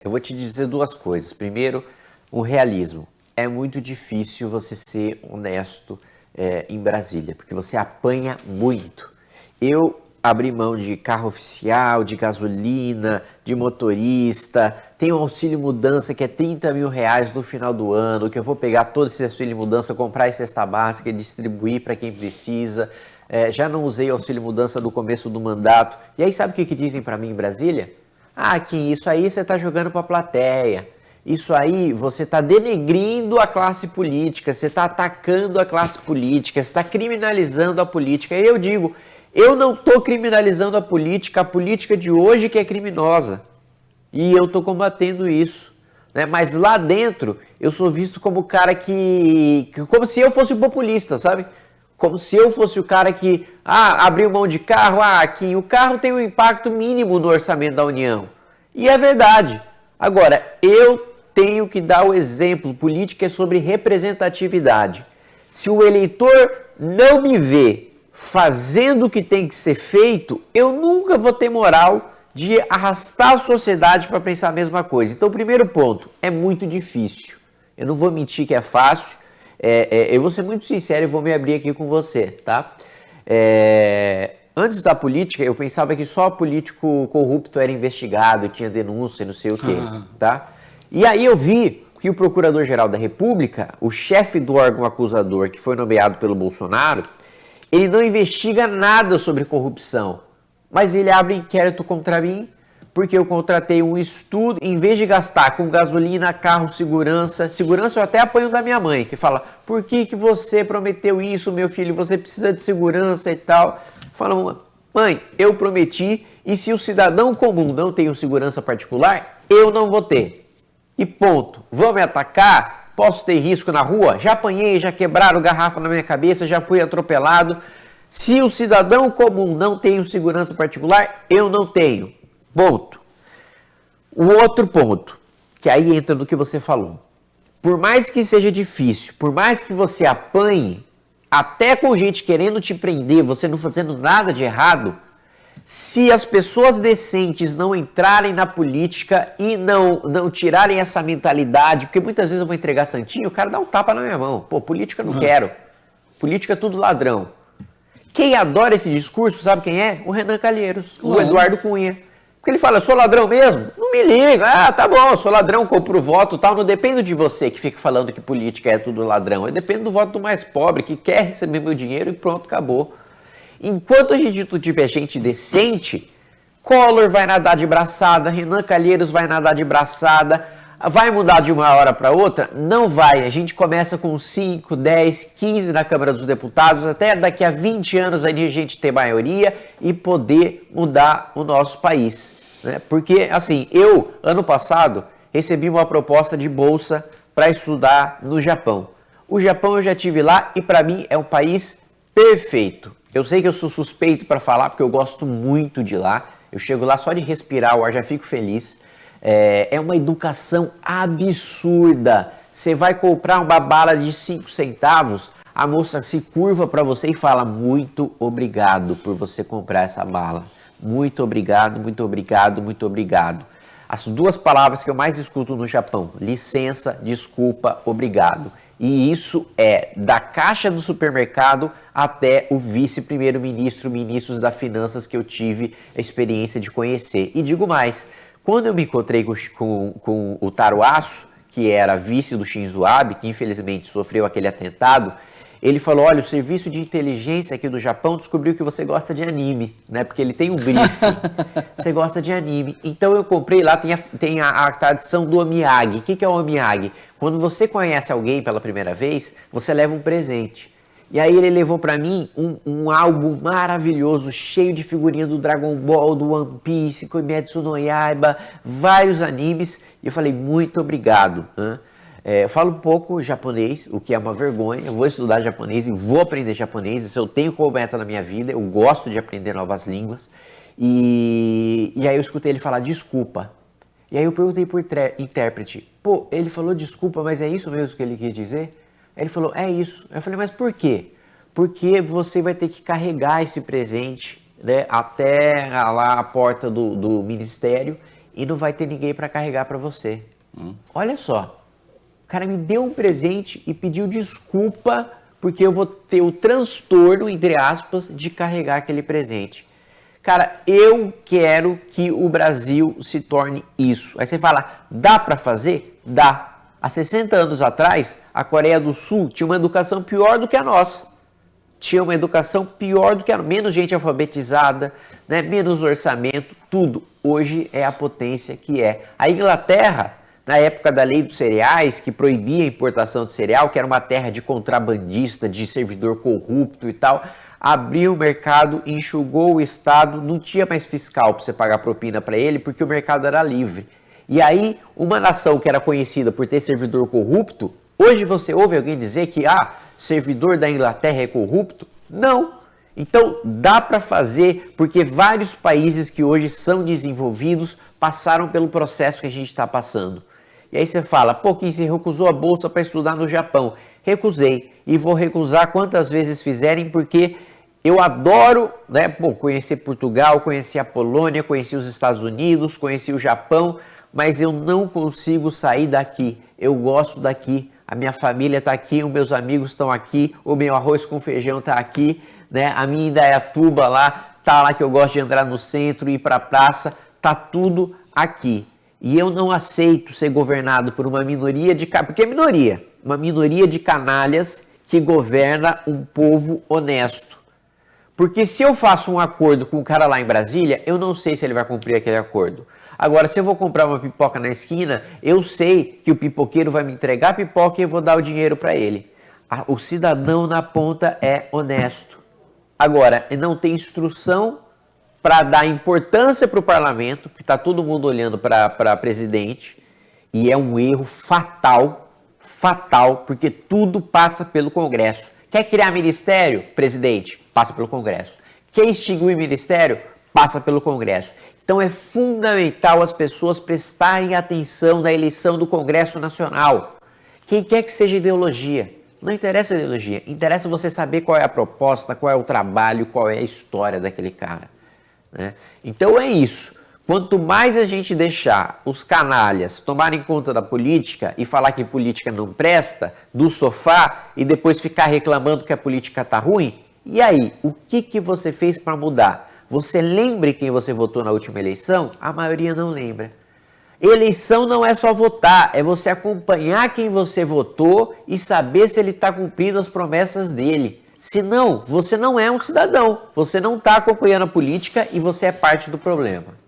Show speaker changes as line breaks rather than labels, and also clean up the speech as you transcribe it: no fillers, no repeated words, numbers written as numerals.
Eu vou te dizer duas coisas. Primeiro, o realismo. É muito difícil você ser honesto em Brasília, porque você apanha muito. Eu abri mão de carro oficial, de gasolina, de motorista, tem um auxílio mudança que é 30 mil reais no final do ano, que eu vou pegar todo esse auxílio mudança, comprar em cesta básica e distribuir para quem precisa. Já não usei auxílio mudança no começo do mandato. E aí sabe o que dizem para mim em Brasília? Ah, Kim, isso aí você está jogando para a plateia. Isso aí você está denegrindo a classe política, você está atacando a classe política, você está criminalizando a política. E eu digo, eu não estou criminalizando a política de hoje que é criminosa. E eu estou combatendo isso. Né? Mas lá dentro eu sou visto como o cara como se eu fosse um populista, sabe? Como se eu fosse o cara que abriu mão de carro, Kim, o carro tem um impacto mínimo no orçamento da União. E é verdade. Agora, eu tenho que dar o exemplo. Política é sobre representatividade. Se o eleitor não me vê fazendo o que tem que ser feito, eu nunca vou ter moral de arrastar a sociedade para pensar a mesma coisa. Então, o primeiro ponto, é muito difícil. Eu não vou mentir que é fácil. Eu vou ser muito sincero e vou me abrir aqui com você, tá? Antes da política, eu pensava que só político corrupto era investigado, tinha denúncia, não sei o quê, tá? E aí eu vi que o Procurador-Geral da República, o chefe do órgão acusador que foi nomeado pelo Bolsonaro, ele não investiga nada sobre corrupção, mas ele abre inquérito contra mim porque eu contratei um estudo, em vez de gastar com gasolina, carro, segurança eu até apanho da minha mãe, que fala, por que você prometeu isso, meu filho, você precisa de segurança e tal. Fala, mãe, eu prometi, e se o cidadão comum não tem um segurança particular, eu não vou ter. E ponto. Vão me atacar? Posso ter risco na rua? Já apanhei, já quebraram garrafa na minha cabeça, já fui atropelado. Se o cidadão comum não tem um segurança particular, eu não tenho. Ponto. O outro ponto, que aí entra no que você falou. Por mais que seja difícil, por mais que você apanhe, até com gente querendo te prender, você não fazendo nada de errado, se as pessoas decentes não entrarem na política e não tirarem essa mentalidade, porque muitas vezes eu vou entregar santinho, o cara dá um tapa na minha mão. Pô, política eu não quero. Política é tudo ladrão. Quem adora esse discurso, sabe quem é? O Renan Calheiros, o Eduardo Cunha. Porque ele fala, eu sou ladrão mesmo? Não me liga. Tá bom, eu sou ladrão, compro o voto e tal. Não depende de você que fica falando que política é tudo ladrão. Eu dependo do voto do mais pobre, que quer receber meu dinheiro e pronto, acabou. Enquanto a gente tiver gente decente, Collor vai nadar de braçada, Renan Calheiros vai nadar de braçada. Vai mudar de uma hora para outra? Não vai. A gente começa com 5, 10, 15 na Câmara dos Deputados, até daqui a 20 anos a gente ter maioria e poder mudar o nosso país. Né? Porque, assim, eu, ano passado, recebi uma proposta de bolsa para estudar no Japão. O Japão eu já tive lá e para mim é um país perfeito. Eu sei que eu sou suspeito para falar porque eu gosto muito de lá. Eu chego lá só de respirar o ar, já fico feliz. É uma educação absurda. Você vai comprar uma bala de 5 centavos, a moça se curva para você e fala, muito obrigado por você comprar essa bala. Muito obrigado, muito obrigado, muito obrigado. As duas palavras que eu mais escuto no Japão, licença, desculpa, obrigado. E isso é da caixa do supermercado até o vice-primeiro-ministro, ministros das finanças que eu tive a experiência de conhecer. E digo mais, quando eu me encontrei com o Taro Aso, que era vice do Shinzo Abe, que infelizmente sofreu aquele atentado, ele falou, olha, o serviço de inteligência aqui do Japão descobriu que você gosta de anime, né? Porque ele tem um briefing. Você gosta de anime. Então eu comprei lá, tem a tradição do omiyage. O que é o omiyage? Quando você conhece alguém pela primeira vez, você leva um presente. E aí ele levou pra mim um álbum maravilhoso, cheio de figurinha do Dragon Ball, do One Piece, Kimetsu no Yaiba, vários animes. E eu falei, muito obrigado. Eu falo um pouco japonês, o que é uma vergonha. Eu vou estudar japonês e vou aprender japonês. Isso eu tenho como meta na minha vida. Eu gosto de aprender novas línguas. E aí eu escutei ele falar desculpa. E aí eu perguntei pro intérprete. Pô, ele falou desculpa, mas é isso mesmo que ele quis dizer? Ele falou, é isso. Eu falei, mas por quê? Porque você vai ter que carregar esse presente, né, até lá a porta do ministério e não vai ter ninguém para carregar para você. Olha só, o cara me deu um presente e pediu desculpa porque eu vou ter o transtorno, entre aspas, de carregar aquele presente. Cara, eu quero que o Brasil se torne isso. Aí você fala, dá para fazer? Dá. Há 60 anos atrás, a Coreia do Sul tinha uma educação pior do que a nossa. Tinha uma educação pior do que a nossa. Menos gente alfabetizada, né? Menos orçamento, tudo. Hoje é a potência que é. A Inglaterra, na época da lei dos cereais, que proibia a importação de cereal, que era uma terra de contrabandista, de servidor corrupto e tal, abriu o mercado, enxugou o Estado, não tinha mais fiscal para você pagar propina para ele, porque o mercado era livre. E aí, uma nação que era conhecida por ter servidor corrupto, hoje você ouve alguém dizer que, servidor da Inglaterra é corrupto? Não. Então, dá para fazer, porque vários países que hoje são desenvolvidos passaram pelo processo que a gente está passando. E aí você fala, pô, Kim, você recusou a bolsa para estudar no Japão. Recusei. E vou recusar quantas vezes fizerem, porque eu adoro, né, conhecer Portugal, conhecer a Polônia, conhecer os Estados Unidos, conhecer o Japão, mas eu não consigo sair daqui. Eu gosto daqui. A minha família está aqui, os meus amigos estão aqui, o meu arroz com feijão está aqui, né? A minha Indaiatuba lá, tá lá que eu gosto de entrar no centro, ir para a praça, tá tudo aqui. E eu não aceito ser governado por uma minoria de... Porque é minoria. Uma minoria de canalhas que governa um povo honesto. Porque se eu faço um acordo com o cara lá em Brasília, eu não sei se ele vai cumprir aquele acordo. Agora, se eu vou comprar uma pipoca na esquina, eu sei que o pipoqueiro vai me entregar a pipoca e eu vou dar o dinheiro para ele. O cidadão na ponta é honesto. Agora, não tem instrução para dar importância para o parlamento, porque está todo mundo olhando para presidente, e é um erro fatal, porque tudo passa pelo Congresso. Quer criar ministério? Presidente, passa pelo Congresso. Quer extinguir ministério? Passa pelo Congresso. Então é fundamental as pessoas prestarem atenção na eleição do Congresso Nacional. Quem quer que seja ideologia, não interessa a ideologia, interessa você saber qual é a proposta, qual é o trabalho, qual é a história daquele cara, né? Então é isso. Quanto mais a gente deixar os canalhas tomarem conta da política e falar que política não presta, do sofá, e depois ficar reclamando que a política tá ruim, e aí, o que você fez para mudar? Você lembra quem você votou na última eleição? A maioria não lembra. Eleição não é só votar, é você acompanhar quem você votou e saber se ele está cumprindo as promessas dele. Senão, você não é um cidadão, você não está acompanhando a política e você é parte do problema.